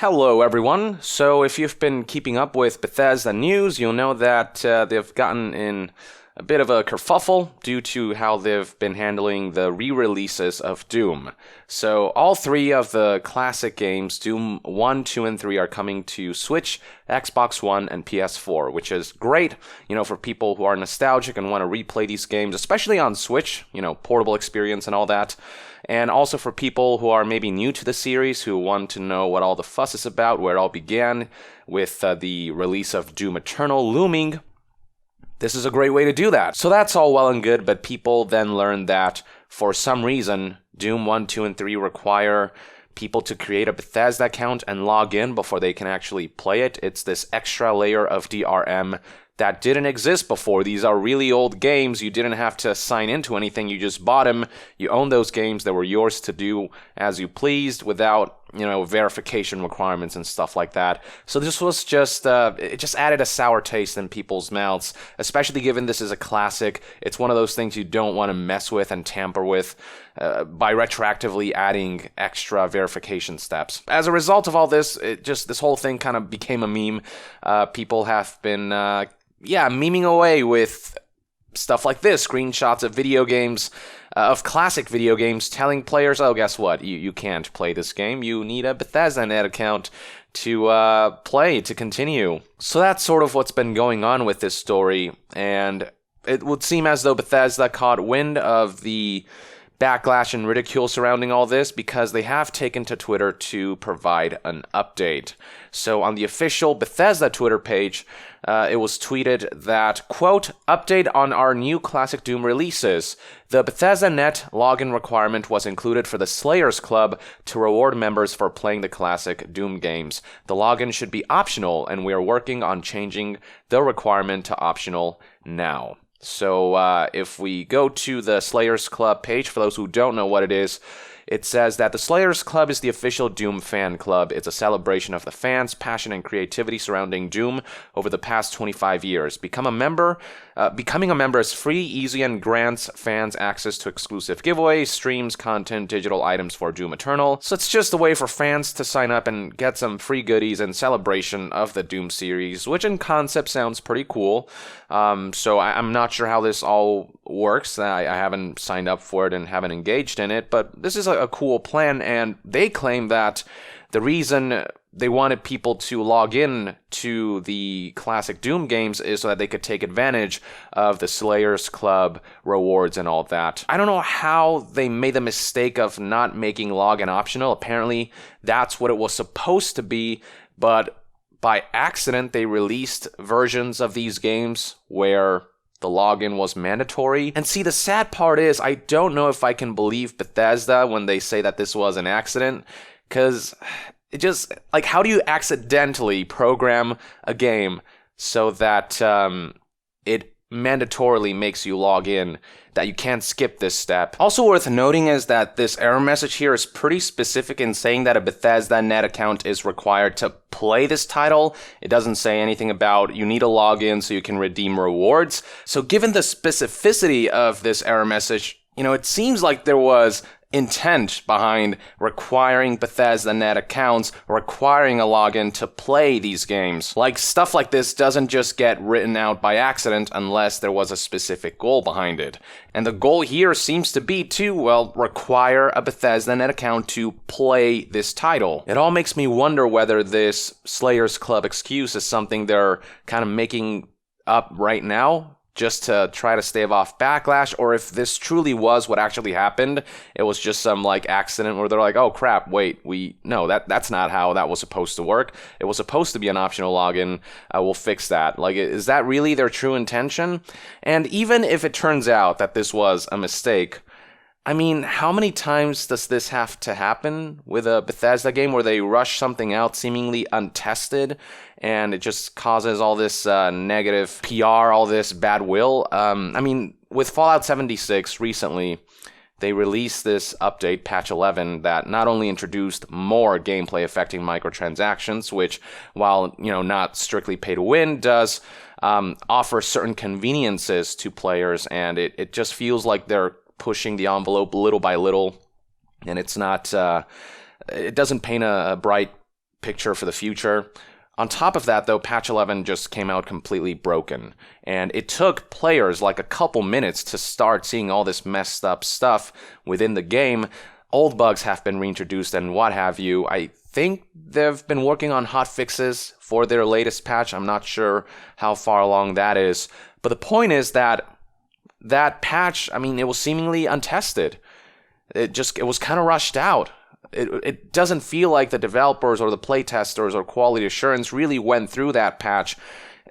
Hello everyone. So if you've been keeping up with Bethesda news, you'll know that they've gotten in a bit of a kerfuffle due to how they've been handling the re-releases of Doom. So all three of the classic games, Doom 1, 2, and 3, are coming to Switch, Xbox One, and PS4, which is great, for people who are nostalgic and want to replay these games, especially on Switch, portable experience and all that. And also for people who are maybe new to the series, who want to know what all the fuss is about, where it all began with the release of Doom Eternal looming. This is a great way to do that. So that's all well and good, but people then learn that for some reason, Doom 1, 2, and 3 require people to create a Bethesda account and log in before they can actually play it. It's this extra layer of DRM that didn't exist before. These are really old games. You didn't have to sign into anything. You just bought them. You own those games. They were yours to do as you pleased without, verification requirements and stuff like that. So this was just, it just added a sour taste in people's mouths, especially given this is a classic. It's one of those things you don't want to mess with and tamper with by retroactively adding extra verification steps. As a result of all this, this whole thing kind of became a meme. People have been, memeing away with stuff like this, screenshots of video games, of classic video games, telling players, oh, guess what, you can't play this game, you need a Bethesda net account to to continue. So that's sort of what's been going on with this story, and it would seem as though Bethesda caught wind of the backlash and ridicule surrounding all this because they have taken to Twitter to provide an update. So on the official Bethesda Twitter page, it was tweeted that, quote, update on our new classic Doom releases. The Bethesda Net login requirement was included for the Slayers Club to reward members for playing the classic Doom games. The login should be optional, and we are working on changing the requirement to optional now. So if we go to the Slayers Club page, for those who don't know what it is, it says that the Slayers Club is the official Doom fan club. It's a celebration of the fans' passion and creativity surrounding Doom over the past 25 years. Becoming a member is free, easy, and grants fans access to exclusive giveaways, streams, content, digital items for Doom Eternal. So it's just a way for fans to sign up and get some free goodies in celebration of the Doom series, which in concept sounds pretty cool. So I'm not sure how this all works. I haven't signed up for it and haven't engaged in it, but this is a cool plan, and they claim that the reason they wanted people to log in to the classic Doom games is so that they could take advantage of the Slayers Club rewards and all that. I don't know how they made the mistake of not making login optional. Apparently, that's what it was supposed to be, but by accident, they released versions of these games where the login was mandatory. And see, the sad part is, I don't know if I can believe Bethesda when they say that this was an accident, because it just, how do you accidentally program a game so that it mandatorily makes you log in, that you can't skip this step? Also worth noting is that this error message here is pretty specific in saying that a Bethesda net account is required to play this title. It doesn't say anything about you need a login so you can redeem rewards. So given the specificity of this error message, it seems like there was intent behind requiring Bethesda net accounts, requiring a login to play these games. Stuff like this doesn't just get written out by accident unless there was a specific goal behind it. And the goal here seems to be to, require a Bethesda net account to play this title. It all makes me wonder whether this Slayers Club excuse is something they're kind of making up right now, just to try to stave off backlash, or if this truly was what actually happened. It was just some accident where they're like, oh crap, wait, that's not how that was supposed to work. It was supposed to be an optional login. We'll fix that. Is that really their true intention? And even if it turns out that this was a mistake, I mean, how many times does this have to happen with a Bethesda game where they rush something out seemingly untested and it just causes all this negative PR, all this bad will? I mean, with Fallout 76 recently, they released this update, Patch 11, that not only introduced more gameplay affecting microtransactions, which, while, not strictly pay to win, does offer certain conveniences to players, and it just feels like they're pushing the envelope little by little, and it's not, it doesn't paint a bright picture for the future. On top of that, though, patch 11 just came out completely broken, and it took players like a couple minutes to start seeing all this messed up stuff within the game. Old bugs have been reintroduced and what have you. I think they've been working on hot fixes for their latest patch. I'm not sure how far along that is, but the point is that that patch, I mean, it was seemingly untested. It was kind of rushed out. It doesn't feel like the developers or the playtesters or quality assurance really went through that patch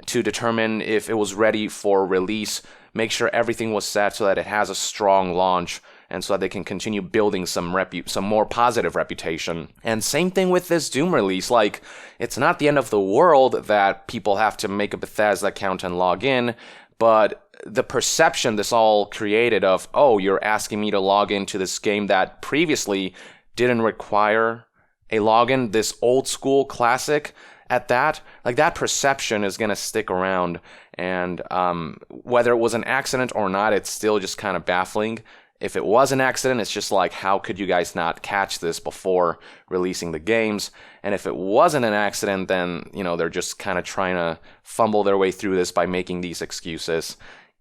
to determine if it was ready for release, make sure everything was set so that it has a strong launch, and so that they can continue building some more positive reputation. And same thing with this Doom release. Like, it's not the end of the world that people have to make a Bethesda account and log in, but the perception this all created of, oh, you're asking me to log into this game that previously didn't require a login, this old school classic at that, like that perception is going to stick around. And whether it was an accident or not, it's still just kind of baffling. If it was an accident, it's just like, how could you guys not catch this before releasing the games? And if it wasn't an accident, then, you know, they're just kind of trying to fumble their way through this by making these excuses.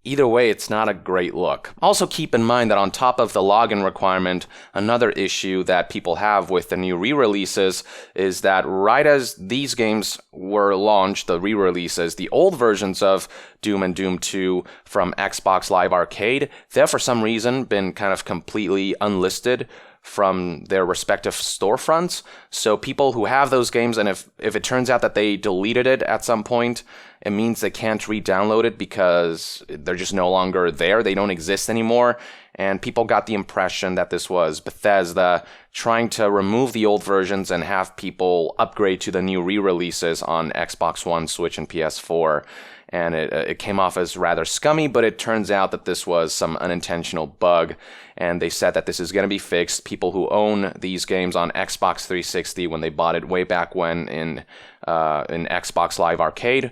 Either way, it's not a great look. Also keep in mind that on top of the login requirement, another issue that people have with the new re-releases is that right as these games were launched, the re-releases, the old versions of Doom and Doom 2 from Xbox Live Arcade, they've for some reason been kind of completely unlisted from their respective storefronts. So people who have those games, and if it turns out that they deleted it at some point, it means they can't re-download it because they're just no longer there. They don't exist anymore. And people got the impression that this was Bethesda trying to remove the old versions and have people upgrade to the new re-releases on Xbox One, Switch, and PS4. And it came off as rather scummy, but it turns out that this was some unintentional bug. And they said that this is going to be fixed. People who own these games on Xbox 360, when they bought it way back when in Xbox Live Arcade,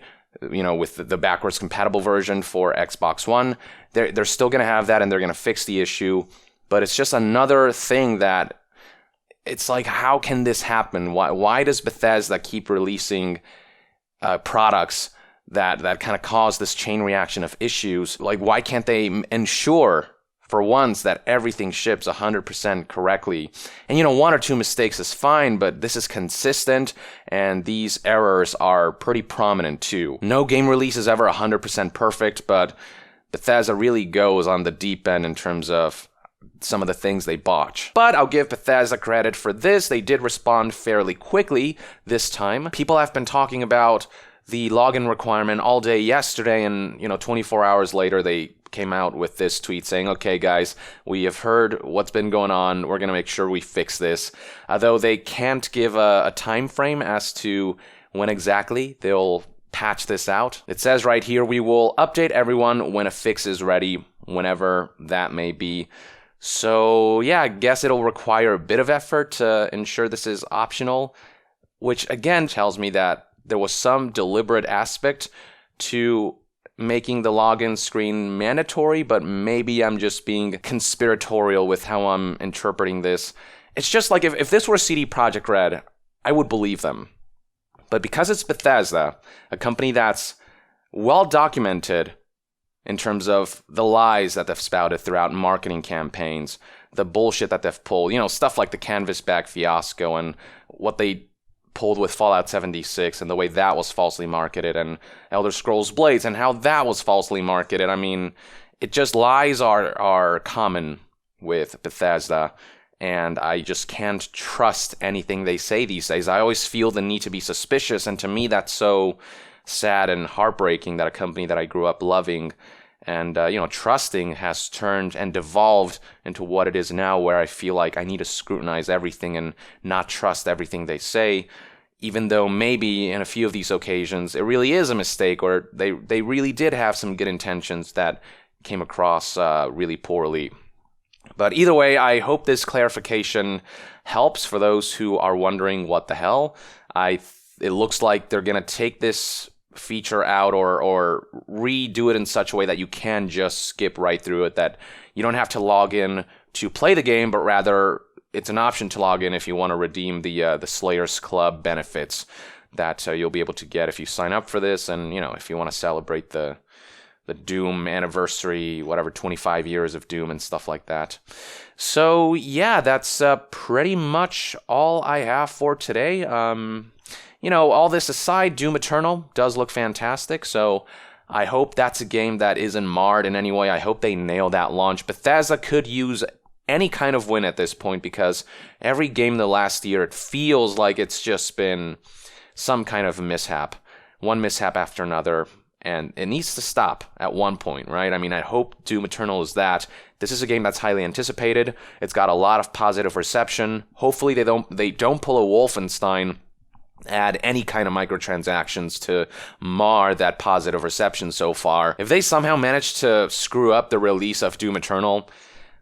you know, with the backwards compatible version for Xbox One, they're still going to have that, and they're going to fix the issue. But it's just another thing that it's like, how can this happen? Why does Bethesda keep releasing products that kind of cause this chain reaction of issues? Like, why can't they ensure for once that everything ships 100% correctly? And, you know, one or two mistakes is fine, but this is consistent, and these errors are pretty prominent too. No game release is ever 100% perfect, but Bethesda really goes on the deep end in terms of some of the things they botch. But I'll give Bethesda credit for this. They did respond fairly quickly this time. People have been talking about the login requirement all day yesterday, and, you know, 24 hours later they came out with this tweet saying, okay guys, we have heard what's been going on, we're going to make sure we fix this. Though they can't give a time frame as to when exactly they'll patch this out. It says right here, we will update everyone when a fix is ready, whenever that may be. So yeah, I guess it'll require a bit of effort to ensure this is optional, which again tells me that there was some deliberate aspect to making the login screen mandatory, but maybe I'm just being conspiratorial with how I'm interpreting this. It's just like, if this were CD Projekt Red, I would believe them. But because it's Bethesda, a company that's well documented in terms of the lies that they've spouted throughout marketing campaigns, the bullshit that they've pulled, you know, stuff like the Canvas bag fiasco and what they pulled with Fallout 76 and the way that was falsely marketed, and Elder Scrolls Blades and how that was falsely marketed. I mean, it just, lies are common with Bethesda, and I just can't trust anything they say these days. I always feel the need to be suspicious, and to me that's so sad and heartbreaking that a company that I grew up loving and trusting has turned and devolved into what it is now, where I feel like I need to scrutinize everything and not trust everything they say, even though maybe in a few of these occasions it really is a mistake, or they really did have some good intentions that came across really poorly. But either way, I hope this clarification helps for those who are wondering what the hell. It looks like they're going to take this feature out or redo it in such a way that you can just skip right through it, that you don't have to log in to play the game, but rather it's an option to log in if you want to redeem the Slayers Club benefits that you'll be able to get if you sign up for this, and if you want to celebrate the Doom anniversary, whatever, 25 years of Doom and stuff like that. So yeah, that's pretty much all I have for today. All this aside, Doom Eternal does look fantastic, so I hope that's a game that isn't marred in any way. I hope they nail that launch. Bethesda could use any kind of win at this point, because every game the last year, it feels like it's just been some kind of mishap. One mishap after another, and it needs to stop at one point, right? I mean, I hope Doom Eternal is that. This is a game that's highly anticipated. It's got a lot of positive reception. Hopefully they don't pull a Wolfenstein, add any kind of microtransactions to mar that positive reception so far. If they somehow manage to screw up the release of Doom Eternal,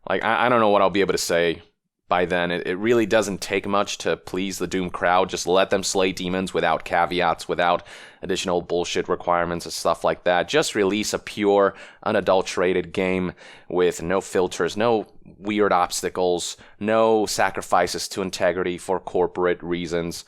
I don't know what I'll be able to say by then. It really doesn't take much to please the Doom crowd. Just let them slay demons without caveats, without additional bullshit requirements and stuff like that. Just release a pure, unadulterated game with no filters, no weird obstacles, no sacrifices to integrity for corporate reasons.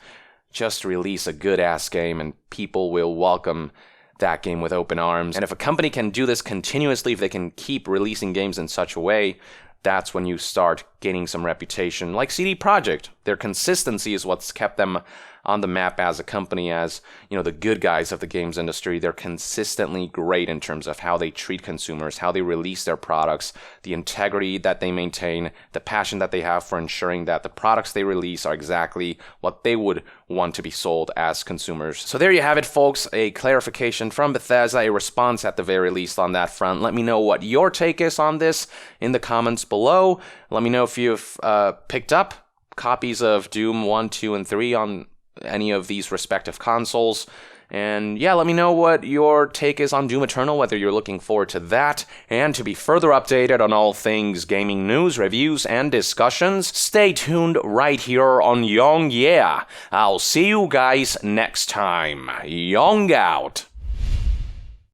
Just release a good-ass game and people will welcome that game with open arms. And if a company can do this continuously, if they can keep releasing games in such a way, that's when you start gaining some reputation. Like CD Projekt, their consistency is what's kept them on the map as a company, as the good guys of the games industry. They're consistently great in terms of how they treat consumers, how they release their products, the integrity that they maintain, the passion that they have for ensuring that the products they release are exactly what they would want to be sold as consumers. So there you have it, folks, a clarification from Bethesda, a response at the very least on that front. Let me know what your take is on this in the comments below. Let me know if you've picked up copies of Doom 1, 2, and 3 on any of these respective consoles. And yeah, let me know what your take is on Doom Eternal, whether you're looking forward to that. And to be further updated on all things gaming news, reviews, and discussions, stay tuned right here on Young Yeah. I'll see you guys next time. Young out.